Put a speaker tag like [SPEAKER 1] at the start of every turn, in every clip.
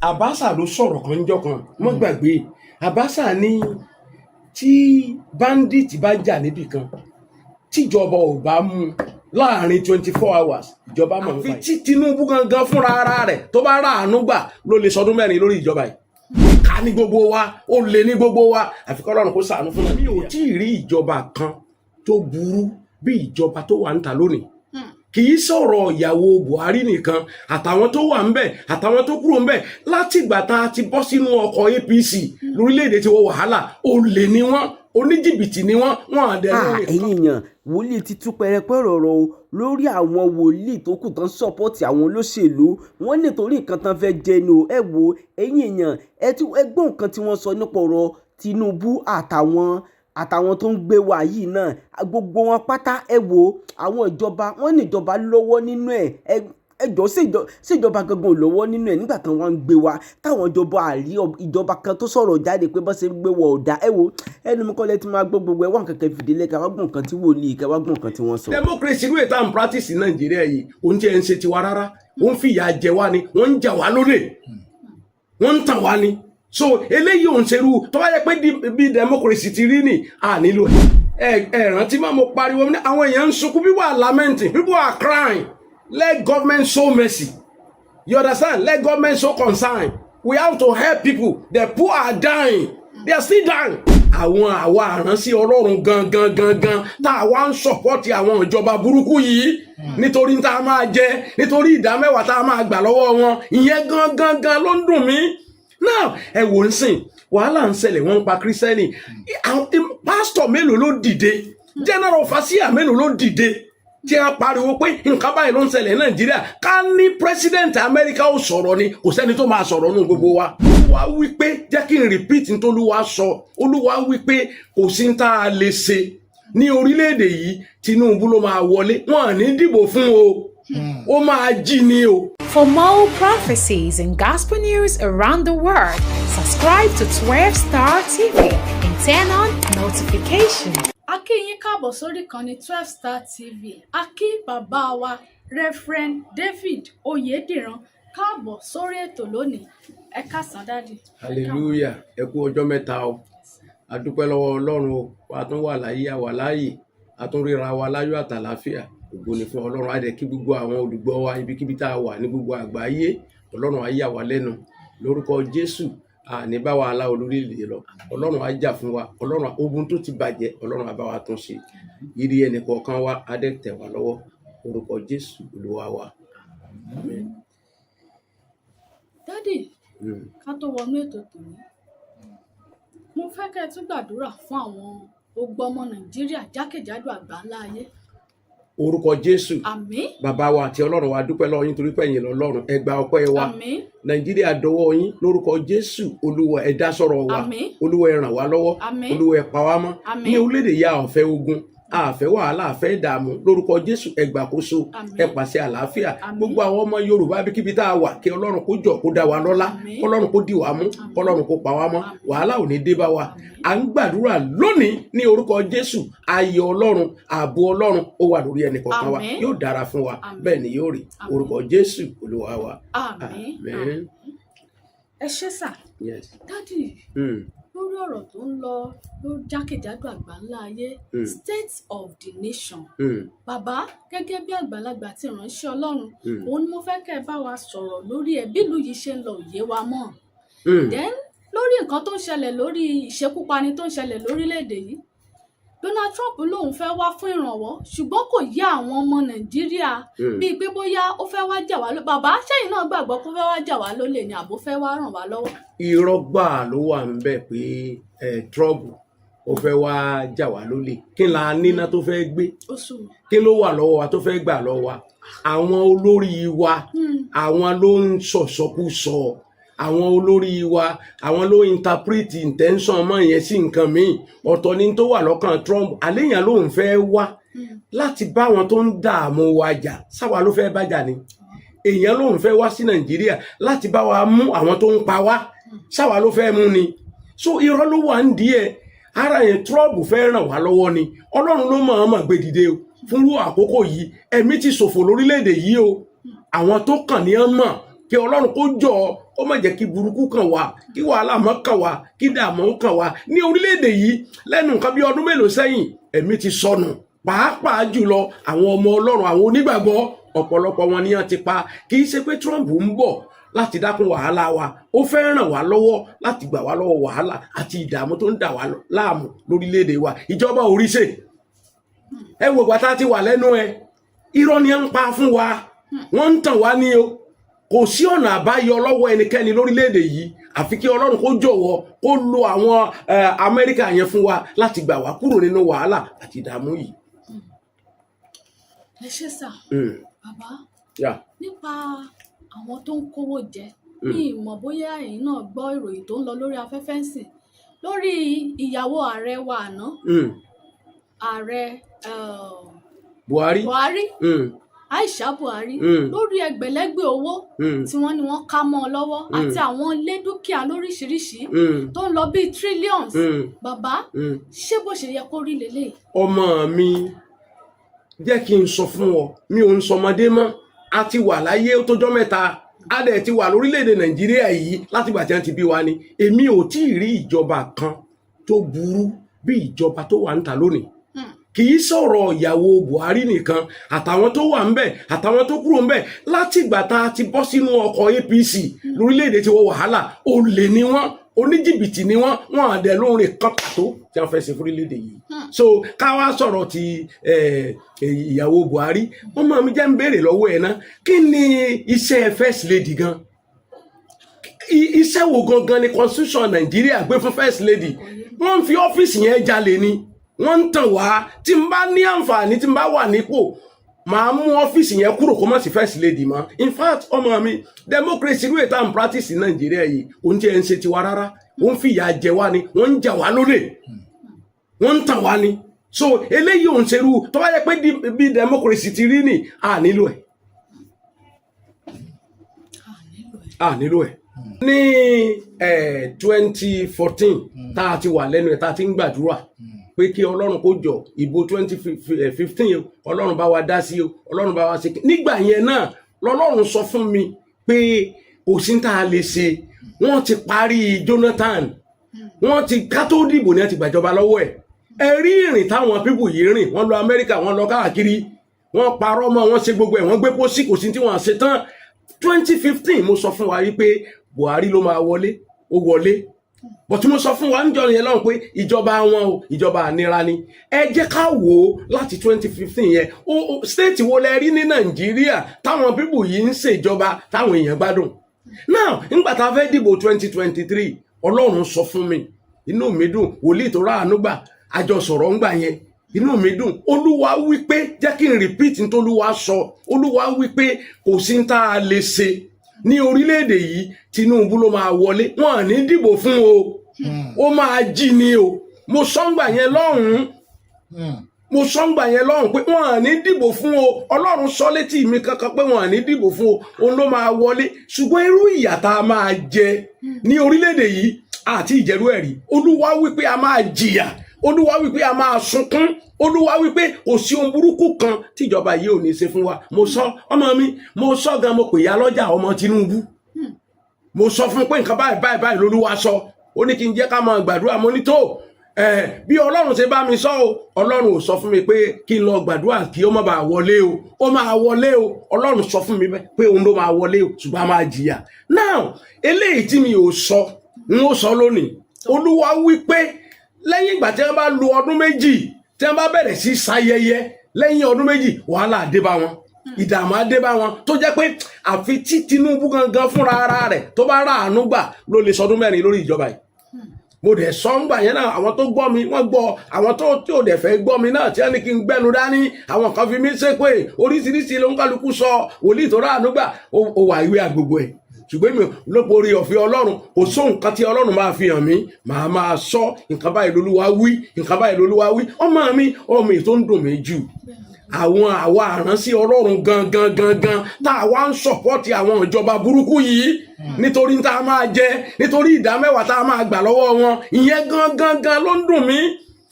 [SPEAKER 1] Abasa ló sọ̀rọ̀ kan níjọ́ kan wọ́n gbàgbé Abasa ní tí bandit bá jà níbì kan tíjọba ò bá mú láàrin 24 hours ìjọba mọ̀ nípa tí Tinubu gangan fúnra ara rẹ̀ tó bá ráàánú gbà ló lè sọdún 4 lórí ìjọba yìí ká ní gbogbo wa ó lè ní gbogbo wa àfi k'Ọlọ́run kó ṣàánú fún mi ò tí ì rí ìjọba kan tó burú bí ìjọba tó wà níta lónìí kì í sọ̀rọ̀ ìyàwó Buhari nìkan àtàwọn tó wà ńbẹ̀ àtàwọn tó kúrò ńbẹ̀ látìgbà tá a ti bọ́ sínú ọkọ̀ APC lórílẹ̀‐èdè tí wọ́n wàhálà olè ni wọ́n oníjìbìtì ni wọ́n àdẹ lórí.
[SPEAKER 2] ẹ̀yin èèyàn wòlíì ti tú pẹrẹpẹ rọ̀rọ̀ o lórí àwọn wòlíì tó kù tán sọ́pọ́ọ̀tì àwọn olóṣèlú wọ́n nítorí nǹkan tán fẹ́ jẹ ni o ẹ wo ẹ̀yin èèyàn ẹ gbọ́ nǹkan tí wọ́n sọ nípa ọ̀rọ̀ Tinubu àtàwọn tó ń gbé wa yìí náà gbogbo wọn pátá ẹ wo àwọn ìjọba wọn ní ìjọba lọ́wọ́ nínú ẹjọ́ sí ìjọba gangan ò lọ́wọ́ nínú ẹ̀ nígbà kan wọ́n ń gbé wa táwọn ìjọba kan tó sọ̀rọ̀ jáde pé bọ́ ṣe ń gbé wọ ọ̀dà ẹ wo ẹnu mi kọ́lẹ́ tí máa gbọ́ gbogbo ẹ̀ wọ́n kankan fìdílé ká wá gbọ́n nǹkan tí wòlíì ká wá gbọ́n nǹkan tí wọ́n sọ.
[SPEAKER 1] democracy ìlú ètò and practice Nàìjíríà yìí òun jẹ́ ń ṣe tiwa rárá òun fìyà jẹ wá ni wọ́n ń jà wá lólè wọ́n ń tàn wá ni so eléyìí òun ṣerú tó bá yẹ pé bí democracy ti rí ni a nílò ẹ rántí máa mo pariwo ní àwọn èèyàn ń sunkún people are lamenting people are crying let government show mercy you understand let government show concern we have to help people the poor are dying they are still dying. àwa àránsí Ọlọ́run gangan tá a wá ń sọ̀pọ̀tì àwọn ìjọba burúkú yìí nítorí tá a máa jẹ nítorí ìdámẹ́wàá tá a máa gbà lọ́wọ́ wọn ìyẹn gangan ló ń dùn mí. Now ẹ wò ń sìn wàhálà ń ṣẹlẹ̀ wọ́n ń pa kírísítẹ́nì pásítọ̀ mélòó ló dìde general overseer mélòó ló dìde tí a pariwo pé nǹkan báyìí ló ń ṣẹlẹ̀ Nàìjíríà ká ní president Amẹ́ríkà ó sọ̀rọ̀ ni kò sẹ́ni tó máa sọ̀rọ̀ nù gbogbo wa. Olúwa wí pé jẹ́ kí n repeat ní tÓlúwa sọ Olúwa wí pé kò sí ní tá a lè ṣe ní orílẹ̀-èdè yìí Tinubu ló máa wọlé wọn à ní dìbò fún o ó máa jí ni o.
[SPEAKER 3] For more prophecies and gospel news around the world, subscribe to 12 Star TV and turn on notifications.
[SPEAKER 4] A kí yín káàbọ̀ sórí ìkànnì 12 Star TV. A kí bàbá wa Reverend David Oyediran káàbọ̀ sórí ètò lónìí. Ẹ káàsán dádì.
[SPEAKER 1] Hallelujah, ẹ kú ọjọ́ mẹ́ta o. A dúpẹ́ lọ́wọ́ Ọlọ́run o, a tún wà láyé àwa láàyè, a tún ríra wa láyọ̀ àtàlàáfíà. Ògo ni fún Ọlọ́run á dẹ̀ kí gbogbo àwọn olùgbọ́ wa ibikíbi tá a wà ní gbogbo àgbáyé Ọlọ́run á yà wá lẹ́nu lórúkọ Jésù àní bá wa alá olórílẹ̀ lọ Ọlọ́run á jà fún wa Ọlọ́run ogun tó ti bàjẹ́ Ọlọ́run á bá wa tún ṣe ìrí ẹnì kọ̀ọ̀kan wa á dẹ̀ tẹ̀ wá lọ́wọ́ lórúkọ Jésù Olúwa wa. Amen.
[SPEAKER 4] Dádì ká tó wọnú ètò tòní mo fẹ́ kẹ́ ẹ tún gbàdúrà fún àwọn gbogbo ọmọ Nàìjíríà jákèjádò àgbáńlá ayé.
[SPEAKER 1] Orúkọ Jésù.
[SPEAKER 4] Àmín.
[SPEAKER 1] Bàbá wa àti Ọlọ́run wa dúpẹ́ lọ́wọ́ yín torí pé ẹ̀yin lọ́lọ́run ẹ gba ọpẹ́ wa.
[SPEAKER 4] Àmín.
[SPEAKER 1] Nàìjíríà dọwọ́ yín lórúkọ Jésù Olúwa ẹ dá sọ̀rọ̀ wa.
[SPEAKER 4] Àmín.
[SPEAKER 1] Olúwa ẹ ràn wá lọ́wọ́.
[SPEAKER 4] Àmín.
[SPEAKER 1] Olúwa ẹ pa wá mọ́.
[SPEAKER 4] Àmín.
[SPEAKER 1] Ní orílẹ̀-èdè yà ọ̀fẹ́ ogun àfẹ́ wàhálà àfẹ́ ìdààmú lórúkọ Jésù ẹ gbàkóso ẹ pàṣẹ àlàáfíà gbogbo àwọn ọmọ Yorùbá bíkíbi tá a wà kí Ọlọ́run kó jọ kó dá wa lọ́lá kọ́lọ́run kó dì wá mú kọ́lọ́run kó pa wá mọ́ wàhálà ò ní dé bá wa à ń gbàdúrà lónìí ní orúkọ Jésù ayọ̀ Ọlọ́run ààbò Ọlọ́run ó wà lórí ẹnì kọ̀ọ̀kan wa yóò dára fún wa bẹ́ẹ̀ ni yóò rí orúkọ Jésù Olúwa wa.
[SPEAKER 4] Àmín. Ẹ ṣé sà. Dádì lórí ọ̀rọ̀ tó ń lọ ló jákèjádò àgbáńlá ayé state of the nation. Bàbá gẹ́gẹ́ bí àgbàlagbà àti ìránṣẹ́ Ọlọ́run òun ni mo fẹ́ kẹ́ ẹ bá wa sọ̀rọ̀ lórí ẹ̀ bí ìlú yìí ṣe ń lọ òye wa mọ́. Then lórí nǹkan tó ń ṣẹlẹ̀ lórí ìṣekúpani tó ń ṣẹlẹ̀ lórílẹ̀‐èdè yìí Donald Trump lòun fẹ́ wá fún ìrànwọ́ ṣùgbọ́n kò yá àwọn ọmọ Nàìjíríà bíi pé bóyá ó fẹ́ wá jà wá lólè. Bàbá ṣẹ́yìn náà gbàgbọ́ kó fẹ́ wá jà wá lólè ni àbó fẹ́ wá ràn wá lọ́wọ́.
[SPEAKER 1] Irọ́ gbà ló wà ń bẹ̀ pé Trump ó fẹ́ wá jà wá lólè kí la níná tó fẹ́ gbé kí ló wà lọ́wọ́ wa tó fẹ́ gbà lọ́wọ́ wa àwọn olórí wa àwọn ló ń sọ̀sọ́kúsọ àwọn olórí wa àwọn ló interpret intention ọmọ yẹn sí nǹkan míì ọ̀tọ̀ ni tó wà lọ́kàn Trump àléyàn ló ń fẹ́ wá láti bá àwọn tó ń dààmú wa jà sáwa ló fẹ́ bá jà ni èèyàn ló ń fẹ́ wá sí Nàìjíríà láti bá wa mú àwọn tó ń pa wá sáwa ló fẹ́ mú ni so irọ́ ló wà ń díẹ̀ ara yẹn Trump fẹ́ ràn wá lọ́wọ́ ni Ọlọ́run ló mọ̀ gbé dìde o fúnrú àkókò yìí ẹ̀mí ti ṣòfò lórílẹ̀‐èdè yìí o àwọn tó kàn ní ọ́n mọ̀ kí Ọlọ́run kó jọ ó má jẹ́ kí burúkú kàn wá, kí wàhálà má kàn wá, kí dààmú kàn wá ní orílẹ̀-èdè yìí. Lẹ́nu nǹkan bí ọdún mélòó sẹ́yìn ẹ̀mí ti sọnù, pàápàá jùlọ àwọn ọmọ Ọlọ́run, àwọn onígbàgbọ́, ọ̀pọ̀lọpọ̀ wọn ni wọ́n ti pa. Kì í ṣe pé Trump ń bọ̀ láti dákun wàhálà wa, ó fẹ́ ràn wá lọ́wọ́ láti gbà wá lọ́wọ́ wàhálà àti ìdààmú tó ń dà wá láàmú lórílẹ̀-èdè wa. Ìjọba ò rí ṣe. Ẹ wo ìgbà tá a ti wà lẹ́nu ẹ, irọ́ ni ń pa fún wa, wọ́n ń tàn wá ní o. Kò sí ọ̀nà àbáyọ lọ́wọ́ ẹnikẹ́ni lórílẹ̀-èdè yìí àfi kí Ọlọ́run kó jọ̀wọ́ kó lo àwọn Amẹ́ríkà yẹn fún wa láti gbà wá kúrò nínú wàhálà àti ìdààmú yìí.
[SPEAKER 4] Ẹ ṣé sà, bàbá, nípa àwọn tó ń kówó jẹ, ní ìmọ̀ bóyá ẹ̀yin náà gbọ́ ìròyìn tó ń lọ lórí afẹ́fẹ́ ń sìn lórí ìyàwó ààrẹ wa àná, ààrẹ Buhari, Aisha Buhari, lórí ẹgbẹ̀lẹ́gbẹ̀ owó tí wọ́n ní wọ́n ká mọ́ ọ lọ́wọ́ àti àwọn ilé dúkìá lóríṣiríṣi tó ń lọ bíi trillions. Bàbá, ṣé bó ṣe yẹ kó rí lélẹ̀?
[SPEAKER 1] Ọmọ mi, jẹ́ kí n sọ fún ọ, mi ò ń sọmọdé mọ́. A ti wà láyé ó tójọ́ mẹ́ta, a dẹ̀ ti wà lórílẹ̀-èdè Nàìjíríà yìí láti ìgbà tí wọ́n ti bí wa ni. Èmi ò tí ì rí ìjọba kan tó burú bí ìjọba tó wà níta lónìí. Kì í sọ̀rọ̀ ìyàwó Buhari nìkan, àtàwọn tó wà ńbẹ̀, àtàwọn tó kúrò ńbẹ̀. Láti ìgbà tá a ti bọ́ sínú ọkọ̀ APC lórílẹ̀-èdè ti wọ wàhálà, olè ni wọ́n, oníjìbìtì ni wọ́n àdẹ̀ lórin kan pàtó tí wọ́n fẹ́ ṣe fún orílẹ̀-èdè yìí. So ká wá sọ̀rọ̀ ti ìyàwó Buhari. Wọ́n máa mi jẹ́ ń béèrè lọ́wọ́ ẹ̀ náà, kí ni iṣẹ́ first lady gan? Iṣẹ́ wo gangan ni constitution Nàìjíríà gbé fún first lady? Wọ́n ń fi ọ́fíìsì yẹn jalè ni, wọ́n ń tàn wá. Tí n bá ní àǹfààní, tí n bá wà nípò, màá mú ọ́fíìsì yẹn kúrò kó má sí first lady mọ́. In fact, ọmọ mi, democracy irú ètò and practice ní Nàìjíríà yìí òun jẹ́ ń ṣe tiwa rárá, òun fìyà jẹ wá ni, wọ́n ń jà wá lólè, wọ́n ń tàn wá ni. So eléyìí òun ṣerú tó bá yẹ pé bí democracy ti rí ni a nílò ẹ̀. Ní 2014 tá a ti wà lẹ́nu ẹ̀, tá a ti ń gbàdúrà pé kí Ọlọ́run kó jọ ìbò 2015 Ọlọ́run bá wa dá sí o, Ọlọ́run bá wa ṣe. Nígbà yẹn náà lọ́lọ́run sọ fún mi pé kò sí tá a lè ṣe. Wọ́n ti parí Jonathan, wọ́n ti ká tó dìbò ní àti gbàjọba lọ́wọ́ ẹ̀. Ẹ rí ìrìn táwọn pípù yìí rìn, wọ́n lọ Amẹ́ríkà, wọ́n lọ káàkiri, wọ́n parọ́ mọ́, wọ́n ṣe gbogbo ẹ̀, wọ́n gbé pósí, kò sí tí wọ́n ṣe tán. 2015 mo sọ fún wa wípé Buhari ló máa wọlé, ó wọlé. But mo sọ fún wa níjọ́ yẹn lọ́hùn pé ìjọba wọn o, ìjọba ànira ni. Ẹ jẹ́ ká wò ó láti 2015 yẹn, state wo lẹ rí ní Nàìjíríà táwọn pípù yìí ń ṣèjọba táwọn èèyàn gbádùn? Now nígbà tá a fẹ́ dìbò 2023, Ọlọ́run sọ fún mi, inú mi dùn, wòlíì tó ráàánú gbà, àjọ sọ̀rọ̀ ń gbà yẹn, inú mi dùn. Olúwa wípé, jẹ́ kí n repeat ní tólúwa sọ, Olúwa wípé kò sí tá a lè ṣe ní orílẹ̀-èdè yìí, Tinubu ló máa wọlé, wọn à ní dìbò fún o, ó máa jí ni o. Mo sọ́ngbà yẹn lọ́hùn pé wọn à ní dìbò fún o. Ọlọ́run sọ létí mi kankan pé wọn à ní dìbò fún o, òun ló máa wọlé. Ṣùgbọ́n irú ìyà tá a máa jẹ ní orílẹ̀-èdè yìí àti ìjẹ̀rú ẹ̀rí. Olúwa wípé a máa jìyà, Olúwa wípé a máa sunkún, Olúwa wípé kò sí ohun burúkú kan tíjọba yìí ò ní ṣe fún wa. Mo sọ, ọmọ mi, mo sọ gan, mo pè ya lọ́jà ọmọ Tinubu. Mo sọ fún pé nǹkan báyìí lolúwa sọ. Ó ní kí n jẹ́ ká máa gbàdúrà. Mo ní tó bí Ọlọ́run ṣe bá mi sọ o, Ọlọ́run ò sọ fún mi pé kí n lọ gbàdúrà kí ó má bàa wọlé o. Ó máa wọlé o. Ọlọ́run sọ fún mi pé òun ló máa wọlé o, ṣùgbọ́n a máa jìyà. Now eléyìí tí mi ò sọ n ó sọ lónìí. Olúwa wípé lẹ́yìn ìgbà tí wọ́n bá lo ọdún méjì, tí wọ́n bá bẹ̀rẹ̀ sí ṣayẹyẹ lẹ́yìn ọdún méjì, wàhálà dé bá wọn, ìdààmú dé bá wọn, tó jẹ́ pé àfi tí Tinubu gangan fúnra ara rẹ̀ tó bá ráàánú gbà ló lè sọdún mẹ́rin lórí ìjọba yìí. Mo dẹ̀ sọ ń gbà yẹn náà, àwọn tó gbọ́ mi wọ́n gbọ́, àwọn tó dẹ̀ fẹ́ gbọ́ mi náà tí wọ́n ní kí n gbẹ́nu dání, àwọn kan fi mí ṣépè, oríṣiríṣi ló ń kálukú sọ, wòlíì tó ráàánú gbà ó wà ìwé àgbègbè ẹ̀. Ṣùgbọ́n mi lópo orí ọ̀fẹ́ Ọlọ́run, kò sóhun nǹkan tí Ọlọ́run máa fi hàn mí, màá máa sọ nǹkan báyìí lolúwa wí, nǹkan báyìí lolúwa wí. Ọmọ mi tó ń dùn mí jù, àwa àránṣẹ́ Ọlọ́run gangan tá a wá ń sọ̀pọ́tì àwọn ìjọba burúkú yìí nítorí tá a máa jẹ, nítorí ìdámẹ́wàá tá a máa gbà lọ́wọ́ wọn, ìyẹn gangan ló ń dùn mí.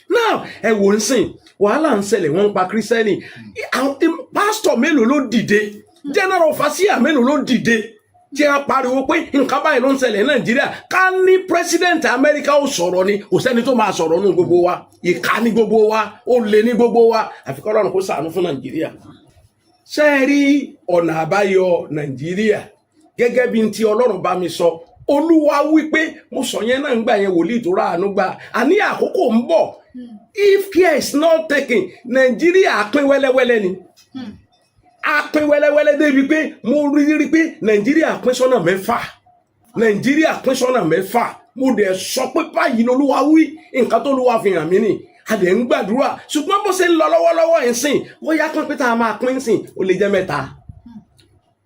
[SPEAKER 1] Now ẹ wò ń sìn, wàhálà ń ṣẹlẹ̀, wọ́n ń pa kírísítẹ́nì, pásítọ̀ mélòó ló dìde, general overseer mélòó ló dìde tí a pariwo pé nǹkan báyìí ló ń ṣẹlẹ̀ Nàìjíríà ká ní president Amẹ́ríkà ó sọ̀rọ̀ ni kò sẹ́ni tó máa sọ̀rọ̀ nù gbogbo wa ìka ní gbogbo wa ó lé ní gbogbo wa àfi kọ́ Ọlọ́run kó ṣàánú fún Nàìjíríà. ṣé ẹ rí ọ̀nà àbáyọ Nàìjíríà gẹ́gẹ́ bí ti Ọlọ́run bá mi sọ Olúwa wípé mo sọ yẹn náà ń gbà yẹn wòlíì tó ráàánú gbà àní àkókò ń bọ̀ if care is not taken Nàìjíríà pín wẹ́lẹ́wẹ́lẹ́ ni a pín wẹ́lẹ́wẹ́lẹ́ débi pé mo rí pé Nàìjíríà pín sọ́nà mẹ́fà Nàìjíríà pín sọ́nà mẹ́fà mo dẹ̀ sọ pé báyìí lolúwa wí nǹkan tó lúwa fi hàn mí nì a dẹ̀ ń gbàdúrà ṣùgbọ́n bó ṣe ń lọ lọ́wọ́lọ́wọ́ ẹ̀ sìn ó yá pín pé tá a máa pín sìn ó lè jẹ́ mẹ́ta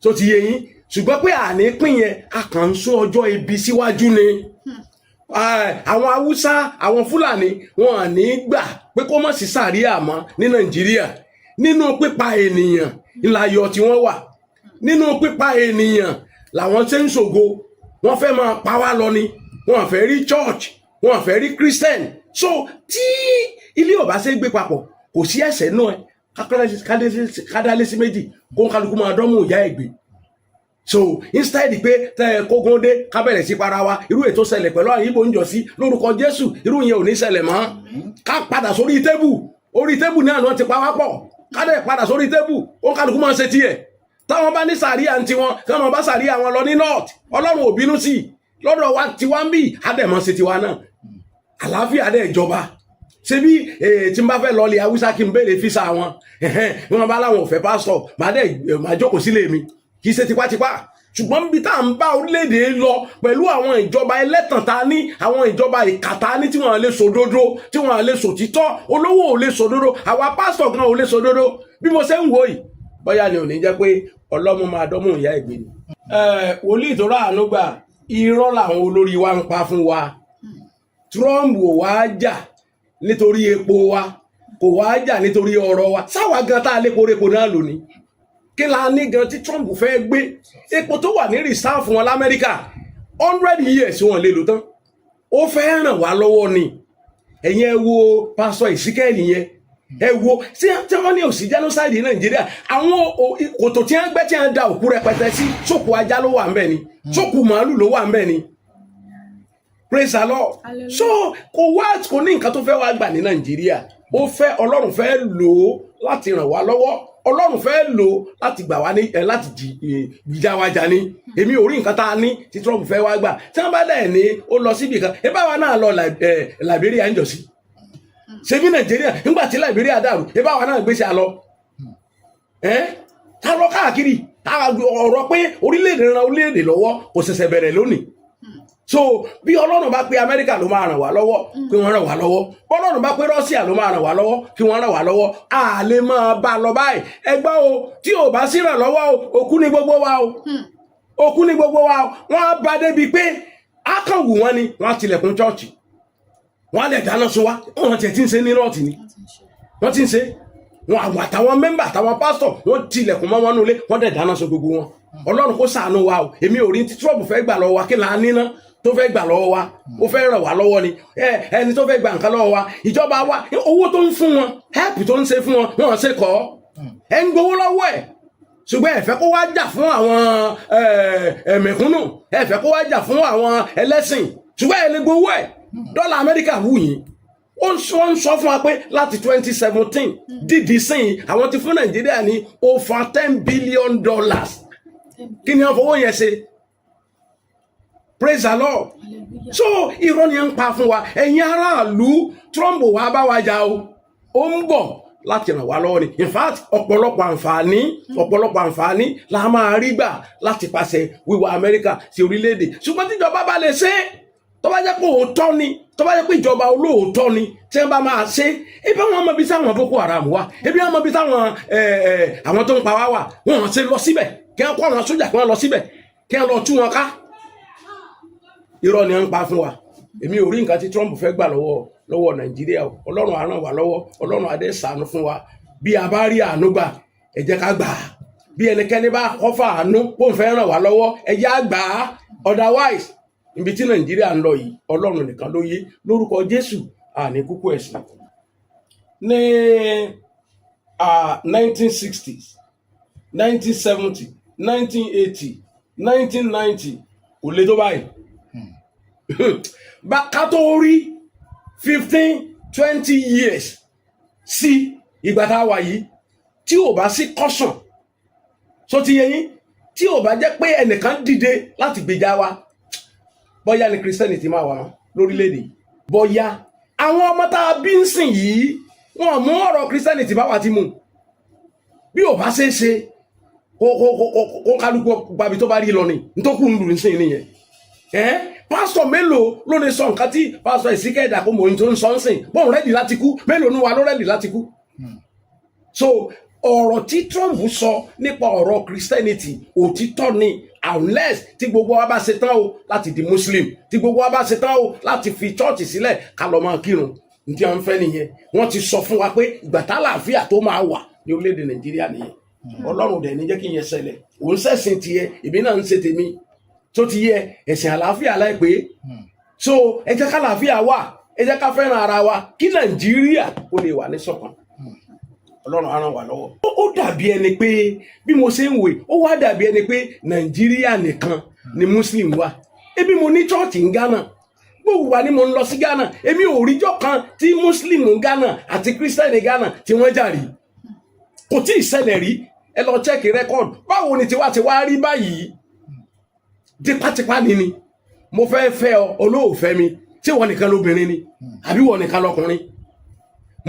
[SPEAKER 1] tó ti yé yín ṣùgbọ́n pé àní pín yẹn a kàn ń sún ọjọ́ ibi síwájú ni àwọn Haúsá àwọn Fúlàní wọn à ní gbà pé kó má sí sàríà mọ́ ní Nàìjíríà nínú pípa ènìyàn ìlàyọ̀ tí wọ́n wà nínú pípa ènìyàn làwọn ṣe ń ṣògo wọ́n fẹ́ máa pa wá lọ ni wọ́n fẹ́ rí church wọ́n fẹ́ rí Christian so tí ilé ọba ṣe gbé papọ̀ kò sí ẹ̀ṣẹ̀ náà kádálé sí méjì kó ń kálukú máa dánmú ìyá ẹ̀gbẹ́ so instead pé kógun dé ká bẹ̀rẹ̀ sí para wa irú ètò ṣẹlẹ̀ pẹ̀lú àwọn Ìgbò ń jọ sí lórúkọ Jésù irú yẹn ò ní ṣẹlẹ̀ mọ́ ká padà sórí tébù orí tébù náà ni wọ́n ti pa wá pọ̀ ká dẹ̀ padà sórí tébù ó ń kálukú máa ṣe tiẹ̀ táwọn bá ní sàríà ti wọn káwọn bá sàríà wọn lọ ní north Ọlọ́run ò bínú sí lọ́dọ̀ wa tiwa ń bì àdẹ̀mọ́ sí tiwa náà àlàáfíà dẹ̀ ìjọba ṣé bí tí n bá fẹ́ lọ ilẹ̀ Haúsá kí n béèrè físà wọn wọn bá láwọn ò fẹ́ pásítọ̀ máa jókòó sílé mi kì í ṣe tipátipá ṣùgbọ́n níbi tá à ń bá orílẹ̀-èdè lọ pẹ̀lú àwọn ìjọba ẹlẹ́tàn tá a ní àwọn ìjọba ìkà tá a ní tí wọ́n lè sòdodo tí wọ́n lè sòtítọ́ olówó ò lè sòdodo àwa pásítọ̀ gan ò lè sòdodo bí mo ṣe ń wò yìí bóyá ni ò ní jẹ́ pé ọlọ́mú máa dánmú ìyá ìgbé ni. wòlíì tó ráàánú gbà irọ́ làwọn olórí wa ń pa fún wa Trump ò wá jà nítorí epo wa kò wá jà nítorí ọrọ̀ wa sáwa gan tá a lépo repo náà lónìí kí la ní gan tí Trump fẹ́ gbé epo tó wà ní rìsáàfù wọn l'Amẹ́ríkà 100 years wọn lè lò tán ó fẹ́ ràn wá lọ́wọ́ ni ẹ̀yin ẹ wo pásọ Ìsíkẹ́ẹ̀lì yẹn ẹ wo tí wọ́n ní òsì genocide Nàìjíríà àwọn kòtò tí wọ́n gbẹ́ tí wọ́n da òkú rẹpẹtẹ sí sókù ajá ló wà ń bẹ̀ ni sókù màálù ló wà ń bẹ̀ ni praise the Lord so kò ní nǹkan tó fẹ́ wá gbà ní Nàìjíríà ó fẹ́ Ọlọ́run fẹ́ lò ó láti ràn wá lọ́wọ́ Ọlọ́run fẹ́ lò láti gbà wá ní láti jíjà wa jà ní èmi ò rí nǹkan tá a ní tí Trump fẹ́ wá gbà tí wọ́n bá dẹ̀ ní ó lọ síbi kan ẹ bá wa náà lọ Liberia ń jọ sí ṣe bí Nàìjíríà nígbà tí Liberia dàrú ẹ bá wa náà gbèsè àlọ ta lọ káàkiri ọ̀rọ̀ pé orílẹ̀-èdè ran orílẹ̀-èdè lọ́wọ́ kò ṣẹ̀ṣẹ̀ bẹ̀rẹ̀ lónìí so bí Ọlọ́run bá pé Amẹ́ríkà ló máa ràn wá lọ́wọ́ kí wọ́n ràn wá lọ́wọ́ Ọlọ́run bá pé Russia ló máa ràn wá lọ́wọ́ kí wọ́n ràn wá lọ́wọ́ a lè máa bá a lọ báyìí ẹgbẹ́ o tí ò bá sí ràn lọ́wọ́ o òkú ni gbogbo wa o òkú ni gbogbo wa o wọ́n á bá débi pé a kàn wù wọ́n ni wọ́n á tilẹ̀kùn chọ́ọ̀chì wọ́n á lè dáná sun wa wọ́n ti ń ṣe ní nọ́ọ̀tì ni wọ́n ti ń ṣe wọn àwọn àtàwọn mẹ́mbà àtàwọn pásítọ̀ wọ́n tilẹ̀kùn mọ́ wọn nulẹ̀ wọ́n dẹ̀ dáná sun gbogbo wọn Ọlọ́run kó ṣàánú wa o èmi ò rí tí Trump fẹ́ gbà lọ́wọ́ wa kí là á níná tó fẹ́ gbà lọ́wọ́ wa ó fẹ́ ràn wá lọ́wọ́ ni ẹni tó fẹ́ gbà nǹkan lọ́wọ́ wa ìjọba wa owó tó ń fún wọn help tó ń ṣe fún wọn wọn ṣe kọ́ ẹ ń gbowó lọ́wọ́ ẹ̀ ṣùgbọ́n ẹ fẹ́ kó wá jà fún àwọn mẹ̀kúnnù ẹ fẹ́ kó wá jà fún àwọn ẹlẹ́sìn ṣùgbọ́n ẹ lè gbowó ẹ̀ dọ́là Amẹ́ríkà wù yín ó ń sọ fún wa pé láti 2017 dídì sìn àwọn ti fún Nàìjíríà ní over $10 billion kí ni wọ́n fowó yẹn ṣe praise the Lord so irọ́ ni ń pa fún wa ẹ̀yin aráàlú Trump wà bá wa jà o ó ń bọ̀ láti ràn wá lọ́wọ́ ni in fact ọ̀pọ̀lọpọ̀ àǹfààní la máa rí gbà láti pàṣẹ wíwá Amẹ́ríkà sí orílẹ̀-èdè ṣùgbọ́n tíjọba bá lè ṣe tó bá jẹ́ pé òótọ́ ni tó bá jẹ́ pé ìjọba olóòótọ́ ni tí wọ́n bá máa ṣe ebi àwọn ọmọ bíi táwọn Boko Haram wà ebi àwọn ọmọ bíi táwọn àwọn tó ń pa wá wà wọ́n ṣe lọ síbẹ̀ kí wọ́n kó àwọn sójà kí wọ́n lọ síbẹ̀ kí wọ́n lọ tú wọn ká irọ́ ni wọ́n ń pa fún wa èmi ò rí nǹkan tí Trump fẹ́ gbà lọ́wọ́ Nàìjíríà o Ọlọ́run á ràn wá lọ́wọ́ Ọlọ́run á dé ṣàánú fún wa bí a bá rí àánú gbà ẹ jẹ́ ká gbà á bí ẹnikẹ́ni bá kọ́fà àánú kó ń fẹ́ ràn wá lọ́wọ́ ẹ jẹ́ á gbà á otherwise ibi tí Nàìjíríà ń lọ yìí Ọlọ́run nìkan ló yé lórúkọ Jésù àní kúkú ẹ̀sìn. ní 1960s 1970 1980 1990 kò lè tó báyìí ká tó rí 15-20 years sí ìgbà tá a wà yìí tí ò bá sí caution so ti yẹ yín tí ò bá jẹ́ pé ẹnìkan dìde láti gbèjà wa bóyá ni Christianity máa wà lórílẹ̀‐èdè bóyá àwọn ọmọ tá a bí ń sìn yìí wọn mú ọ̀rọ̀ Christianity bá wà tí mu bí ò bá ṣe é ṣe kó kálukú gbàbí tó bá rí lọ ni nítòkù ń lù ní sìn nìyẹn pásítọ̀ mélòó ló lè sọ nǹkan tí pásítọ̀ Ezekiel Dakomo tó ń sọ ń sìn bóun rẹ́dì láti kú mélòó ní wa ló rẹ́dì láti kú. So ọ̀rọ̀ tí Trump sọ nípa ọ̀rọ̀ Christianity òtítọ́ ni unless tí gbogbo wa bá ṣe tán o láti di Muslim tí gbogbo wa bá ṣe tán o láti fi chọ́ọ̀chì sílẹ̀ ká lọ máa kírun ní tí wọ́n ń fẹ́ nìyẹn wọ́n ti sọ fún wa pé ìgbà tá àlàáfíà tó máa wà ní orílẹ̀-èdè Nàìjíríà nìyẹn Ọlọ́run dẹ̀ ní jẹ́ kí yẹn ṣẹlẹ̀ òun ṣẹ̀sìn tiẹ̀ èmi náà ń ṣe tèmi tó ti yẹ ẹ̀sìn àlàáfíà láìpẹ́ so ẹ jẹ́ ká àlàáfíà wà ẹ jẹ́ ká fẹ́ràn ara wa kí Nàìjíríà ó lè wà ní ṣọ̀kan Ọlọ́run á ràn wá lọ́wọ́. Ó dàbí ẹni pé bí mo ṣe ń wè ó wá dàbí ẹni pé Nàìjíríà nìkan ni Muslim wà ebi mo ní chọ́ọ̀chì ń Ghana gbogbo wa ni mo ń lọ sí Ghana èmi ò ríjọ́ kan tí Muslim ń Ghana àti Christian ní Ghana tí wọ́n jà rí kò tí ì ṣẹlẹ̀ rí ẹ lọ chẹ́ẹ̀kì rẹ́kọ̀dù báwo ni tiwa ti wá rí báyìí tipátipá ni mo fẹ́ fẹ́ ọ olóòfẹ́ mi tí wọ́n nìkan lóbìnrin ni àbí wọ́n nìkan lọkùnrin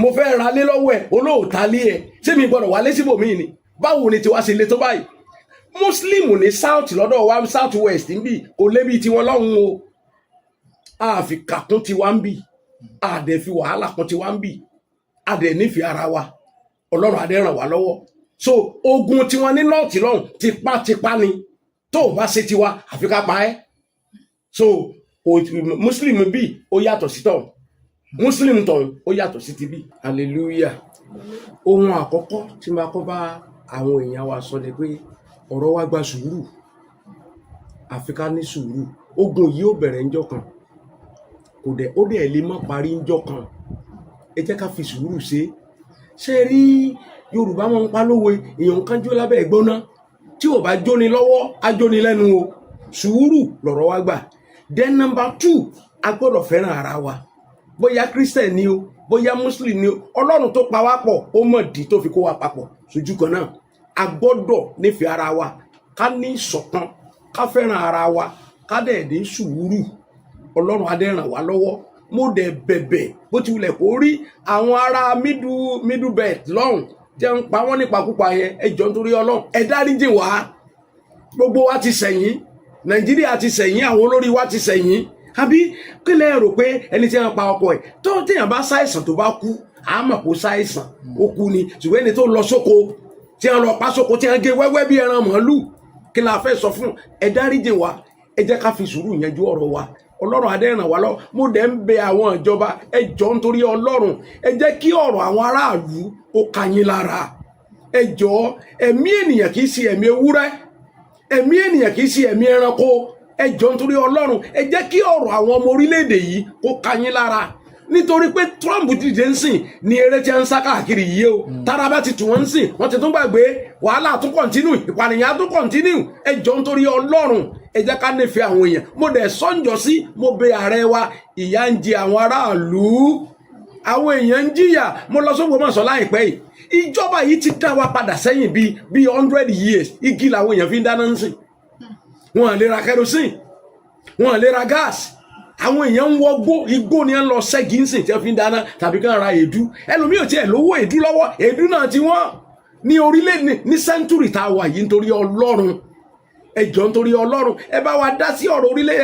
[SPEAKER 1] mo fẹ́ ra lé lọ́wọ́ ẹ̀ olóòtá lé ẹ̀ ṣé mi gbọ́dọ̀ wálé síbòmíì ni báwo ni tiwa ṣe lè tó báyìí Muslim ní south lọ́dọ̀ wa south west ń bì kò lébi tiwọn lọ́hùn o àfi kàkún tiwa ń bì àdẹ̀ fi wàhálà kan tiwa ń bì àdẹ̀ nífẹ̀ẹ́ ara wa Ọlọ́run adé ràn wá lọ́wọ́ so ogun tiwọn ní north lọ́hùn tipátipá ni tó o bá ṣe tiwa àfi ká pa ẹ́ so Muslim bí ó yàtọ̀ sí tọ̀ Muslim tọ̀ ó yàtọ̀ sí ti bí hallelujah ohun àkọ́kọ́ tí máa kọ́ bá àwọn èèyàn wa sọ ni pé ọ̀rọ̀ wa gba sùúrù àfi ká ní sùúrù ogun yìí ó bẹ̀rẹ̀ ńjọ́ kan ó dẹ̀ lè má parí ńjọ́ kan ẹ jẹ́ ká fi sùúrù ṣe rí Yorùbá máa ń pa lówe èèyàn kan jó lábẹ́ ìgbóná tí ò bá jóni lọ́wọ́ á jóni lẹ́nu o sùúrù lọ̀rọ̀ wa gbà then number 2 a gbọ́dọ̀ fẹ́ràn ara wa bóyá Christian ni o bóyá Muslim ni o Ọlọ́run tó pa wá pọ̀ ó mọ̀ dí tó fi kó wa papọ̀ sójú kan náà a gbọ́dọ̀ nífẹ̀ẹ́ ara wa ká ní ìṣọ̀kan ká fẹ́ràn ara wa ká dẹ̀ ní sùúrù Ọlọ́run á dẹ̀ ràn wá lọ́wọ́ mo dẹ̀ bẹ̀bẹ̀ bó ti wulẹ̀ kó rí àwọn ará middle belt lọ́hùn jẹ́ ń pa wọ́n nípakúpa yẹn ẹ jọ̀ọ́ nítorí Ọlọ́run ẹ dáríjì wá gbogbo wa ti ṣẹ̀yìn Nàìjíríà ti ṣẹ̀yìn àwọn olórí wa ti ṣẹ̀yìn àbí kí lẹ rò pé ẹni tí wọ́n pa ọkọ ẹ̀ tó téèyàn bá ṣàìsàn tó bá kú àmọ́ kó ṣàìsàn ó kú ni ṣùgbọ́n ẹni tó lọ sóko tí wọ́n lọ pa sóko tí wọ́n gé wẹ́wẹ́ bí ẹran màálù kí la fẹ́ sọ fún ẹ dáríjì wá ẹ jẹ́ ká fi sùúrù yanjú ọ̀rọ̀ wa Ọlọ́run á dẹ̀ ràn wá lọ́wọ́ mo dẹ̀ ń bẹ àwọn ìjọba ẹ jọ̀ọ́ nítorí Ọlọ́run ẹ jẹ́ kí ọ̀rọ̀ àwọn aráàlú ó ka yín lára ẹ jọ̀ọ́ ẹ̀mí ènìyàn kì í ṣe ẹ̀mí ewúrẹ́ ẹ̀mí ènìyàn kì í ṣe ẹ̀mí ẹranko ẹ jọ̀ọ́ nítorí Ọlọ́run ẹ jẹ́ kí ọ̀rọ̀ àwọn ọmọ orílẹ̀-èdè yìí kó ka yín lára nítorí pé Trump dìde ń sìn ní eré tí ń sá káàkiri yìí o tára bá ti tù wọ́n ń sìn wọ́n ti tún gbàgbé wàhálà tún kọ̀ntínú ìpànìyàn tún kọ̀ntínú ẹ jọ̀ọ́ nítorí Ọlọ́run ẹ jẹ́ ká nífẹ̀ẹ́ àwọn èèyàn mo dẹ̀ sọ́njọ́ sí mo bẹ ààrẹ wa ìyà ń jẹ àwọn aráàlú àwọn èèyàn ń jìyà mo lọ s'Ógbómọ̀ṣọ́ láìpẹ́ yìí ìjọba yìí ti dá wa padà sẹ́yìn bíi 100 years igi làwọn èèyàn fi ń dáná ń sìn wọn lè ra kerosene wọn lè ra gáàsì àwọn èèyàn ń wọgbó igbó ni ń lọ ṣẹ́gi ń sìn tí wọ́n fi ń dáná tàbí kí wọ́n ra èédú ẹlòmíì ò tiẹ̀ lówó èédú lọ́wọ́ èédú náà ti wọ́n ní orílẹ̀ ní sẹ́ńtúrì tá a wà yìí nítorí Ọlọ́run ẹ jọ̀ọ́ nítorí Ọlọ́run ẹ bá wa dá sí ọ̀rọ̀ orílẹ̀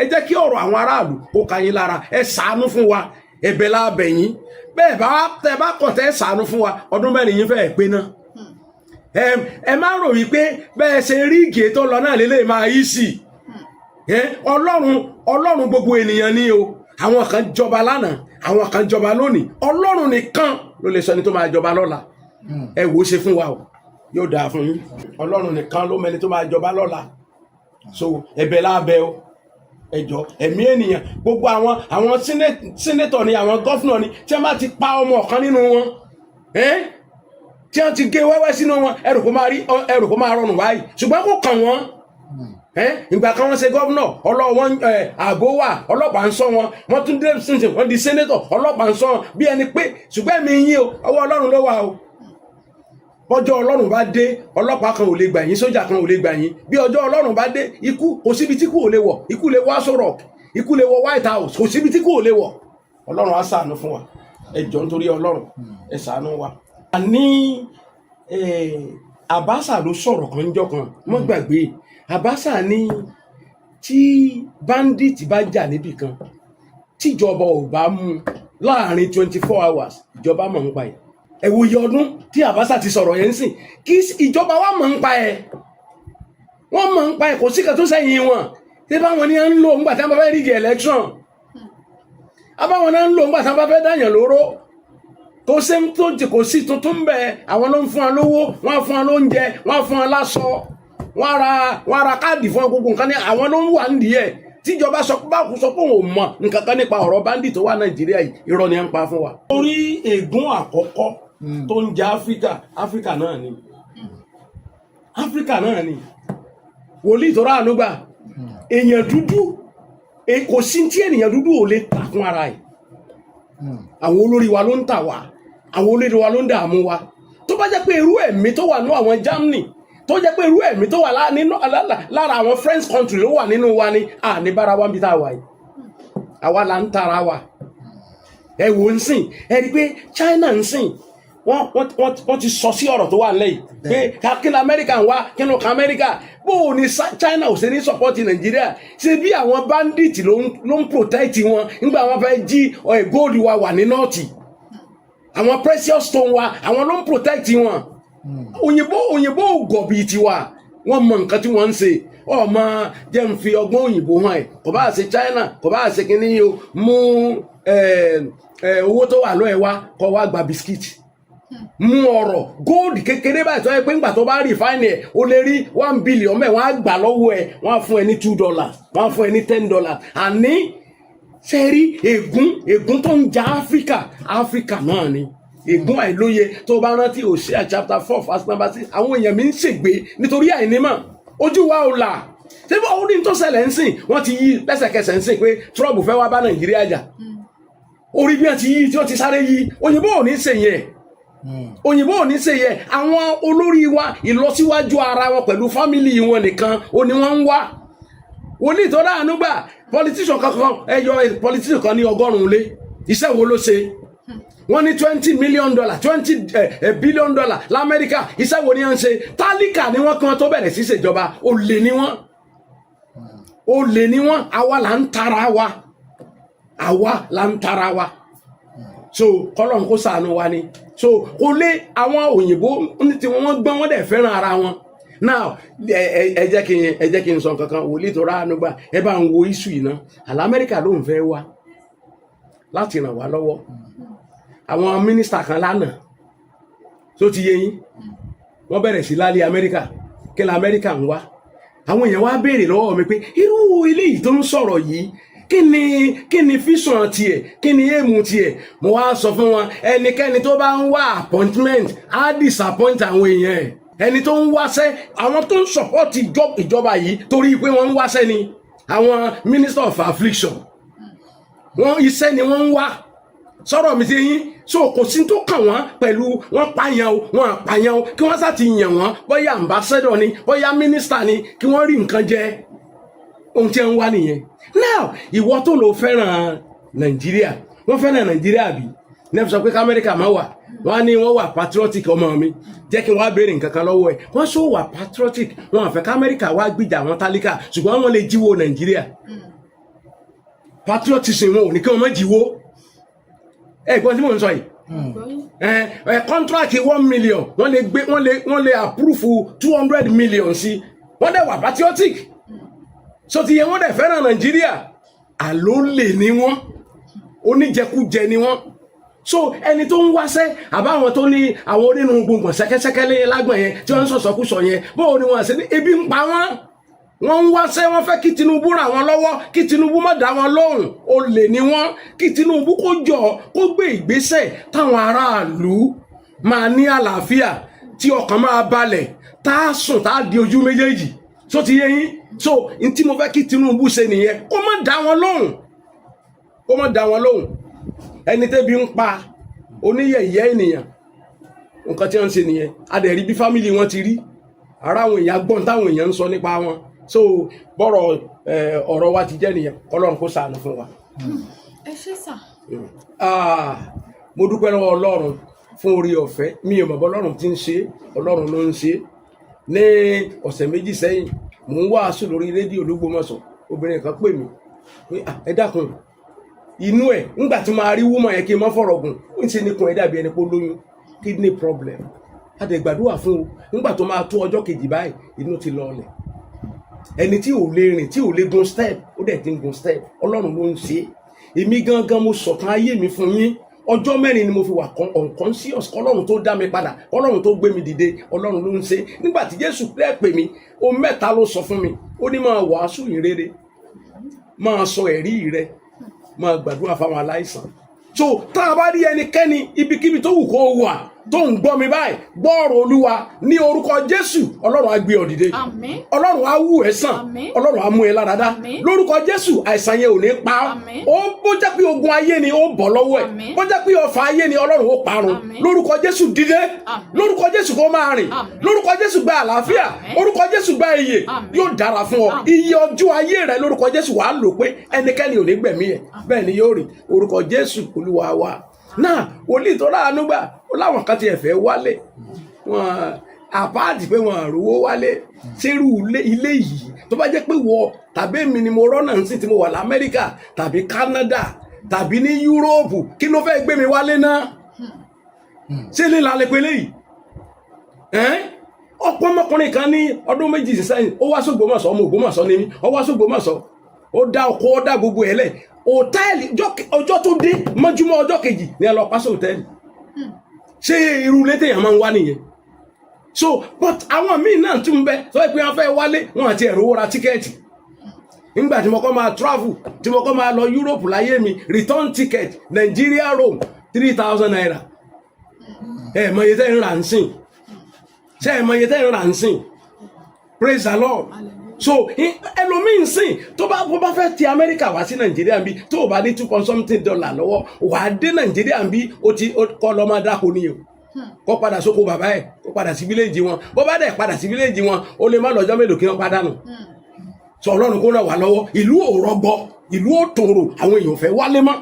[SPEAKER 1] ẹ jẹ́ kí ọ̀rọ̀ àwọn aráàlú kó ka yín lára ẹ ṣàánú fún wa ẹ̀bẹ̀ la bẹ̀ yín bẹ́ẹ̀ bá kọ̀ tẹ́ ṣàánú fún wa ọdún mẹ́rin yín fẹ́ẹ̀ pé náà ẹ má rò wípé bẹ́ẹ̀ ṣe rí ìgè tó lọ náà lélẹ̀ máa yí sí Ọlọ́run gbogbo ènìyàn ni o àwọn kan jọba lánàá àwọn kan jọba lónìí Ọlọ́run nìkan ló lè sọ ní tó máa jọba lọ́la ẹ wò ó ṣe fún wa o yóò dáa fún yín Ọlọ́run nìkan ló mẹni tó máa jọba lọ́la so ẹ̀bẹ̀ lábẹ́ o ẹjọ́ ẹ̀mí ènìyàn gbogbo àwọn sínétọ̀ ni àwọn gọ́fúnà ni tí wọ́n bá ti pa ọmọ ọ̀kan nínú wọn tí wọ́n ti gé wẹ́wẹ́ sínú wọn ẹrù kó máa rọrùn báyìí ṣùgbọ́n kò kàn wọ́n ìgbà kan wọ́n ṣe gọ́vnọ̀ ọlọ́wọ́n ààbò wà ọlọ́pàá ń ṣọ́ wọn wọ́n tún dé sínsìn wọ́n di sẹ́nétọ̀ ọlọ́pàá ń ṣọ́ wọn bí ẹni pé ṣùgbọ́n mi yín o ọwọ́ ọlọ́run ló wà o bọ́jọ́ ọlọ́run bá dé ọlọ́pàá kan ò lè gbà yín sójà kan ò lè gbà yín bí ọjọ́ ọlọ́run bá dé ikú kò síbi tí kú ò lè wọ̀ ikú lè wọ Aso Rock ikú lè wọ White House kò síbi tí kú ò lè wọ̀ ọlọ́run á ṣàánú fún wa ẹ jọ̀ọ́ nítorí ọlọ́run ẹ ṣàánú wa. àní Àbáṣà ló sọ̀rọ̀ kan níjọ́ kan mọ́ gbàgbé Àbáṣà ní tí bandit bá jà níbì kan tíjọba ò bá mú láàrin 24 hours ìjọba mọ̀ ń pa ẹ̀ ẹ wo iye ọdún tí Àbáṣà ti sọ̀rọ̀ yẹn sìn kí ìjọba wa mọ̀ ń pa ẹ̀ wọ́n mọ̀ ń pa ẹ̀ kò sí kan tó sẹ́yìn wọn tí báwọn ní à ń lò ńgbà tí wọ́n bá fẹ́ rígi election abáwọn náà ń lò ńgbà tí wọ́n bá fẹ́ dáyàn lóró kò sí tó jẹ kò sí tuntun bẹ́ẹ̀ àwọn ló ń fún wa lówó wọ́n á fún wa lóúnjẹ wọ́n á fún wa láṣọ wọ́n ra káàdì fún gbogbo nǹkan ní àwọn ló ń wà nídìí ẹ̀ tíjọba sọ pé òun ò mọ̀ nǹkan kan nípa ọ̀rọ̀ bandit tó wà Nàìjíríà yìí irọ́ ni à ń pa fún wa. torí ègún àkọ́kọ́ tó ń jẹ Áfíríkà náà ni Áfíríkà náà ni wòlíì tó ráàánú gbà èèyàn dúdú kò sí tí ènìyàn dúdú ò lè tà fún ara ẹ̀ àwọn olórí wa ló ń tà wá àwọn olórí wa ló ń dààmú wa tó bá jẹ́ pé irú ẹ̀mí tó wà ní àwọn Germany tó jẹ́ pé irú ẹ̀mí tó wà lára àwọn French country ló wà nínú wa ni ní bára wa ń bí tá a wà yìí àwa là ń tara wa ẹ wò ń sìn ẹ rí i pé China ń sìn wọ́n ti sọ sí ọ̀rọ̀ tó wà lẹ́yìn pé kí ni Amẹ́ríkà ń wá kí ni ọkàn Amẹ́ríkà bó o ní China ò ṣe ní support Nàìjíríà ṣe bí àwọn bandit ló ń protect wọn nígbà wọn fẹ́ jí gold wa wà ní nọ́ọ̀tì àwọn precious stone wa àwọn ló ń protect wọn òyìnbó gọ̀bì tiwa wọ́n mọ nǹkan tí wọ́n ń ṣe ọmọ jẹ́ ń fi ọgbọ́n òyìnbó hàn ẹ̀ kò bá ṣe China kò bá ṣe kínní yìí o mú owó tó wà lọ́ẹ̀ wá kọ́ wá gba bisikíìtì mú ọ̀rọ̀ góòdì kékeré báyìí tó yẹ pé ńgbà tó bá refine ẹ̀ o lè rí 1 billion mẹ́ wọ́n á gbà lọ́wọ́ ẹ̀ wọ́n á fún ẹ ní $2 wọ́n á fún ẹ ní $10 àní ṣe rí ègún tó ń ja Áfíríkà náà ni ègún àìlóye tó bá rántí Hosea chapter 4 verse number 6 àwọn èèyàn mi ń ṣègbé nítorí àìnímọ̀ ojú wa ò là ṣé bá orí tó ṣẹlẹ̀ ń sìn wọ́n ti yí lẹ́sẹ̀kẹsẹ̀ ń sìn pé trouble fẹ́ wá bá Nàìjíríà jà orí bí wọ́n ti yí tí wọ́n ti sáré yí òyìnbó ò ní ṣèyẹn òyìnbó ò ní ṣe yẹ àwọn olórí wa ìlọsíwájú ara wọn pẹ̀lú fámìlì wọn nìkan ó ní wọ́n ń wá wòlíì tó dáhànú gbà politician kankan ẹyọ politician kan ní 100 lé iṣẹ́ wo ló ṣe wọ́n ní $20 million $20 billion l'Amẹ́ríkà iṣẹ́ wo ni wọ́n ń ṣe tálíkà ni wọ́n kan tó bẹ̀rẹ̀ sí ṣèjọba olè ni wọ́n àwa là ń tara wa so kọ́lọ́n kó ṣàánú wa ni so kò lé àwọn òyìnbó ní tí wọ́n gbọ́n wọ́n dẹ̀ fẹ́ràn ara wọn now ẹ jẹ́ kí n sọ kankan wòlíì tó ráàánú gbà ẹ bá ń wo iṣu yìí náà àlàmẹ́ríkà ló ń fẹ́ wá láti ràn wá lọ́wọ́ àwọn mínísítà kan lánàá tó ti yé yín wọ́n bẹ̀rẹ̀ sí lálẹ́ Amẹ́ríkà kí la Amẹ́ríkà ń wá àwọn èèyàn wá béèrè lọ́wọ́ mi pé irú eléyìí tó ń sọ̀rọ̀ yìí kí ni fíṣàn tiẹ̀ kí ni èèmù tiẹ̀ mo wá sọ fún wọn ẹnikẹ́ni tó bá ń wá appointment á disappoint àwọn èèyàn ẹ̀ ẹni tó ń wáṣẹ́ àwọn tó ń support ìjọba yìí torí pé wọ́n ń wáṣẹ́ ni àwọn minister of affliction wọ́n iṣẹ́ ni wọ́n ń wá sọ̀rọ̀ mi sí yín so kò sí tó kàn wọ́n pẹ̀lú wọ́n pààyàn o wọ́n àpààyàn o kí wọ́n sá ti yàn wọ́n bóyá ambassador ni bóyá minister ni kí wọ́n rí nǹkan jẹ ohun tí ń wá nìyẹn now ìwọ tó lọ fẹ́ràn Nàìjíríà wọ́n fẹ́ràn Nàìjíríà bí nẹ́ẹ̀fì sọ pé k'Amẹ́ríkà máa wà wọ́n á ní wọ́n wà patriotic ọmọ mi jẹ́ kí wọ́n á béèrè nǹkan kan lọ́wọ́ ẹ̀ wọ́n sọ wà patriotic wọn àfẹ́ k'Amẹ́ríkà wá gbìjà àwọn tálíkà ṣùgbọ́n wọ́n lè jíwó Nàìjíríà patriotism wọn ò ní kí wọ́n má jíwó ẹ̀gbọ́n tí mò ń sọ yìí contract 1 million wọ́n lè approve 200 million sí wọ́n dẹ̀ wà patriotic so ti yẹ wọ́n dẹ̀ fẹ́ràn Nàìjíríà àlólè ni wọ́n oníjẹkújẹ ni wọ́n so ẹni tó ń wáṣẹ́ àbáwọn tó ní àwọn onínú gbogbo ṣẹ́kẹ́ṣẹ́kẹ́ lẹ́yìn lágbọ̀n yẹn tí wọ́n ń sọ̀sọ́kúsọ yẹn bóò ni wọ́n ṣe ní ebi ń pa wọ́n ń wáṣẹ́ wọ́n fẹ́ kí Tinubu ràn wọ́n lọ́wọ́ kí Tinubu má dá wọn lóhùn olè ni wọ́n kí Tinubu kó jọ kó gbé ìgbésẹ̀ táwọn aráàlú máa ní àlàáfíà tí ọkàn máa balẹ̀ tá a sùn tá a di ojú méjèèjì so ti yé yín so n tí mo fẹ́ kí Tinubu ṣe nìyẹn, kó má dá wọn lóhùn, kó má dá wọn lóhùn. Ẹni tẹ́bi ń pa oníyẹ̀yẹ́ ènìyàn, nǹkan tí wọ́n ń ṣe nìyẹn. A dẹ̀ rí bí fámìlì wọn ti rí, ara àwọn èèyàn gbọ́n táwọn èèyàn ń sọ nípa wọn. So bọ́rọ̀ ọ̀rọ̀ wa ti jẹ́ nìyẹn, Ọlọ́run kó ṣàánú fún wa.
[SPEAKER 4] Ẹ ṣé sà.
[SPEAKER 1] Mo dúpẹ́ lọ́wọ́ Ọlọ́run fún orí ọ̀fẹ́. Mi ò mọ̀ bọ́ Ọlọ́run ti ń ṣe, Ọlọ́run ló ń ṣe. Ní ọ̀sẹ̀ méjì sẹ́yìn mò ń wàásù lórí rédíò l'Ógbómọ̀ṣọ́, obìnrin kan pè mí pé ẹ dákun, inú ẹ̀ ńgbà tí máa rí wúmọ̀ yẹn kí n má fọ̀rọ̀ gùn, ń ṣe nìkan ẹ̀ dàbí ẹni pé ó lóyún, kidney problem. A dẹ̀ gbàdúrà fún o, ńgbà tó máa tó ọjọ́ kejì báyìí inú ti lọọlẹ̀. Ẹni tí ò lè rìn, tí ò lè gun step, ó dẹ̀ ti ń gun step. Ọlọ́run ló ń ṣe. Èmi gangan mo sọ̀tàn ayé mi fún yín. Ọjọ́ mẹ́rin ni mo fi wà unconscious, k'Ọlọ́run tó dá mi padà, k'Ọlọ́run tó gbé mi dìde. Ọlọ́run ló ń ṣe. Nígbà tí Jésù pè mí, ohun mẹ́ta ló sọ fún mi. Ó ní máa wàásù ìrere, máa sọ ẹ̀rí rẹ, máa gbàdúrà fáwọn aláìsàn. So tá a bá rí ẹnikẹ́ni ibikíbi tó wù kó wà tó ń gbọ́ mi báyìí, gbọ́ ọ̀rọ̀ Olúwa ní orúkọ Jésù, Ọlọ́run á gbé ọ dìde.
[SPEAKER 4] Àmín.
[SPEAKER 1] Ọlọ́run á wù ẹ́ sàn.
[SPEAKER 4] Àmín.
[SPEAKER 1] Ọlọ́run á mú ẹ lára dá.
[SPEAKER 4] Àmín.
[SPEAKER 1] Lórúkọ Jésù, àìsàn yẹn ò ní pa ọ́.
[SPEAKER 4] Àmín.
[SPEAKER 1] Ó bó jẹ́ pé ogun ayé ni ó bọ́ lọ́wọ́ ẹ̀.
[SPEAKER 4] Àmín.
[SPEAKER 1] Bó jẹ́ pé ọfà ayé ni Ọlọ́run ó parun.
[SPEAKER 4] Àmín.
[SPEAKER 1] Lórúkọ Jésù dìde.
[SPEAKER 4] Àmín.
[SPEAKER 1] Lórúkọ Jésù kó máa rìn.
[SPEAKER 4] Àmín.
[SPEAKER 1] Lórúkọ Jésù gba àlàáfíà.
[SPEAKER 4] Àmín.
[SPEAKER 1] Orúkọ Jésù gba ìyè.
[SPEAKER 4] Àmín.
[SPEAKER 1] Yóò dára fún ọ.
[SPEAKER 4] Àmín.
[SPEAKER 1] Iye ọjọ́ ayé rẹ lórúkọ Jésù wàá lò pé ẹnikẹ́ni ò ní gbẹ̀mí ẹ̀. Bẹ́ẹ̀ ni yóò rí. Orúkọ Jésù Olúwa wa. Náà wòlíì tó ráàánú gbà, ó láwọn kan ti ẹ̀fẹ́ wálé. Wọn àpáàdì pé wọn àrówó wálé. Sírú ilé yìí tó bá jẹ́ pé wọ tàbí èmi ni mo rọ́nà ń sìn tí mo wà l'Amẹ́ríkà tàbí Canada tàbí ní Yúróòpù, kí ló fẹ́ gbé mi wálé náà? Ṣé líla lè pe léyìí? Ọ̀pọ̀ ọmọkùnrin kan ní ọdún méjì sẹ́yìn, ó wá s'Ógbómọ̀ṣọ́, ọmọ Ògbómọ̀ṣọ́ ni mí, ó wá s'Ógbómọ̀ṣọ́, ó dá ọkọ̀, ó dá gbogbo ẹ̀ lẹ̀. Hòtẹ́ẹ̀lì ọjọ́ tó dé mọ́júmọ́ ọjọ́ kejì ni ẹ lọ pàṣẹ hòtẹ́ẹ̀lì. Ṣé irú ilé téèyàn máa ń wá nìyẹn? So but àwọn míì náà tún bẹ sọ pé wọ́n fẹ́ wálé, wọn àti ẹ̀rọ ra tíkẹ́ẹ̀tì. Nígbà tí mo kọ́ máa travel, tí mo kọ́ máa lọ Europe láyé mi, return ticket Nigeria Rome 3,000 naira. Ẹ mọ iye tẹ́ ń rà ń sìn. Ṣé ẹ mọ iye tẹ́ ń rà ń sìn? Praise the Lord. So ẹlòmíín sìn tó bá fẹ́ ti Amẹ́ríkà wá sí Nàìjíríà bí tó o bá ní $2.something lọ́wọ́, wà á dé Nàìjíríà bí o ti kọ́ lọ́ máa dáko ní o. Kó padà sóko bàbá ẹ̀, kó padà sí fíléèjì wọn. Bó bá dẹ̀ padà sí fíléèjì wọn, ó lè má lọ́jọ́ mélòó kí wọ́n pàdánù. So Ọlọ́run kó ràn wá lọ́wọ́. Ìlú ò rọgbọ, ìlú ò tòrò, àwọn èèyàn fẹ́ wálé mọ́.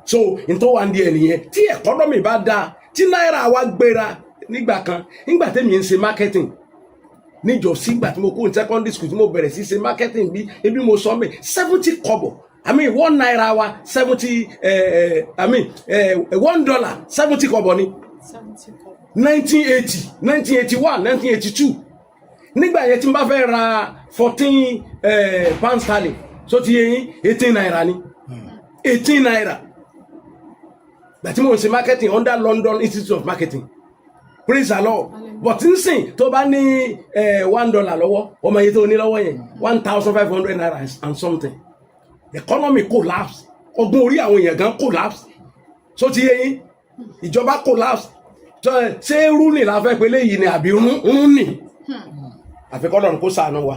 [SPEAKER 1] So n tó wà ń di ẹ̀ nìyẹn. Tí ẹ̀kọ́nọ́mì bá dáa, tí náírà wa gbéra nígbà kan, nígbà tẹ́mi ń ṣe marketing níjọ́sí, ìgbà tí mo kó ní secondary school tí mo bẹ̀rẹ̀ sí ṣe marketing bí ebi mo sọ mẹ́ 70 kobo. I mean 1 naira wa 70 $1 70 kobo ni. 1980, 1981, 1982. Nígbà yẹn tí n bá fẹ́ ra 14 pound sterling, so ti yẹn 18 naira ni. 18 naira. Ìgbà tí mo ń ṣe marketing under London Institute of Marketing. Praise the Lord. But nsìn tó bá ní $1 lọ́wọ́, ọmọ yẹn tó ní lọ́wọ́ yẹn 1,500 naira and something. The economy collapse. Ọgbọ́n orí àwọn èèyàn gan collapse. So ti yẹn ìjọba collapse. Ṣé rúnì la fẹ́ pé léyìí ni àbí rúnì? Àfikọ́ Ọlọ́run kó ṣàánú wa.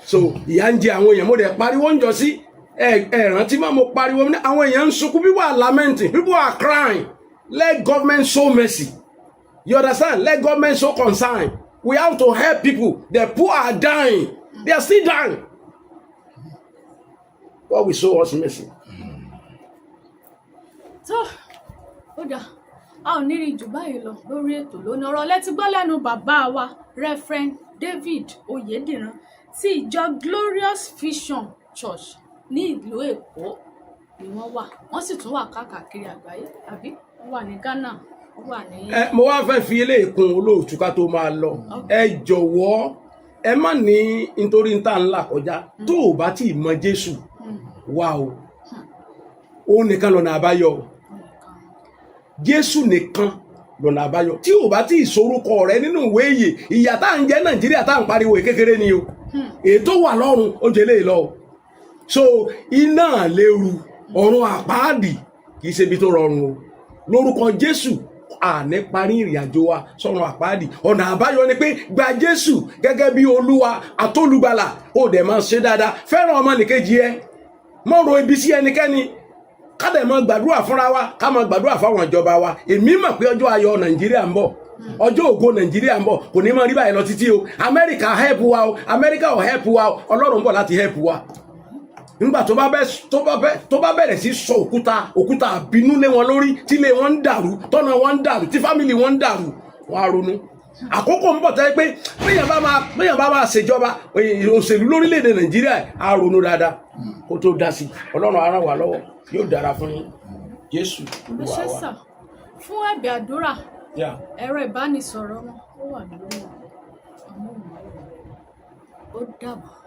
[SPEAKER 1] So ìyà ń jẹ àwọn èèyàn, mo dẹ̀ pariwo ń jọ sí ẹ̀rántí máa mo pariwo ní àwọn èèyàn ń sunkún, people are lamenting, people are crying. Let government show mercy. You understand? Let government show concern. We have to help people. The poor are dying. They are still dying. God will show us mercy.
[SPEAKER 4] Tó ó dà, a ò ní rí jù báyìí lọ lórí ètò lónìí. Ọ̀rọ̀ lẹ́tí gbọ́ lẹ́nu bàbá wa Reverend David Oyediran ti ìjọ Glorious Vision Church ní ìlú Èkó ni wọ́n wà. Wọ́n sì tún wà káàkiri àgbáyé, àbí wọ́n wà ní Ghana, wọ́n wà ní.
[SPEAKER 1] Mo wá fẹ́ fi eléyìí kún olóòtú ká tó máa lọ. Ẹ jọ̀wọ́ ẹ má ní nítorí níta ńlá kọjá tó o bá tí ì mọ Jésù wá o. Òun nìkan lọ́nà àbáyọ. Jésù nìkan lọ́nà àbáyọ. Tí o bá tí ì sorúkọ rẹ nínú ìwé ìyè, ìyà tá à ń jẹ Nàìjíríà tá à ń pariwo kékeré ni o. Ètò wà lọ́run ó jẹ́ léyìí lọ. So iná léru, ọ̀run àpáàdì kì í ṣe ibi tó rọrùn o. Lórúkọ Jésù àní parí ìrìn àjò wa sọ́run àpáàdì. Ọ̀nà àbáyọ ni pé gba Jésù gẹ́gẹ́ bí Olúwa àtolùgbàlà, ó dẹ̀ máa ṣe dáadáa, fẹ́ràn ọmọnìkejì ẹ, mọ́ ro ibi sí ẹnikẹ́ni, ká dẹ̀ máa gbàdúrà fúnra wa, ká máa gbàdúrà fáwọn ìjọba wa. Èmi mọ̀ pé ọjọ́ ayọ̀ Nàìjíríà ń bọ̀, ọjọ́ ògo Nàìjíríà ń bọ̀, kò ní máa rí báyìí lọ títí o. Amẹ́ríkà help wa o, Amẹ́ríkà ò help wa o, Ọlọ́run ń bọ̀ láti help wa. Nígbà tó bá bẹ̀rẹ̀ sí sọ òkúta àbínú lé wọn lórí, tí ilé wọn ń dàrú, tọ́nà wọn ń dàrú, tí fámìlì wọn ń dàrú, wọn á ronú. Àkókò ń bọ̀ tẹ́ pé béèyàn bá máa ṣèjọba òṣèlú lórílẹ̀‐èdè Nàìjíríà á ronú dáadáa kó tó dá sí. Ọlọ́run á ràn wá lọ́wọ́, yóò dára fún yín. Jésù Olúwa wa.
[SPEAKER 4] Ẹ ṣé sà, fún ẹ̀bẹ̀ àdúrà ẹ̀rọ ìbánisọ̀rọ̀ wọn ó wà lórí àmọ́ ó dàbọ̀.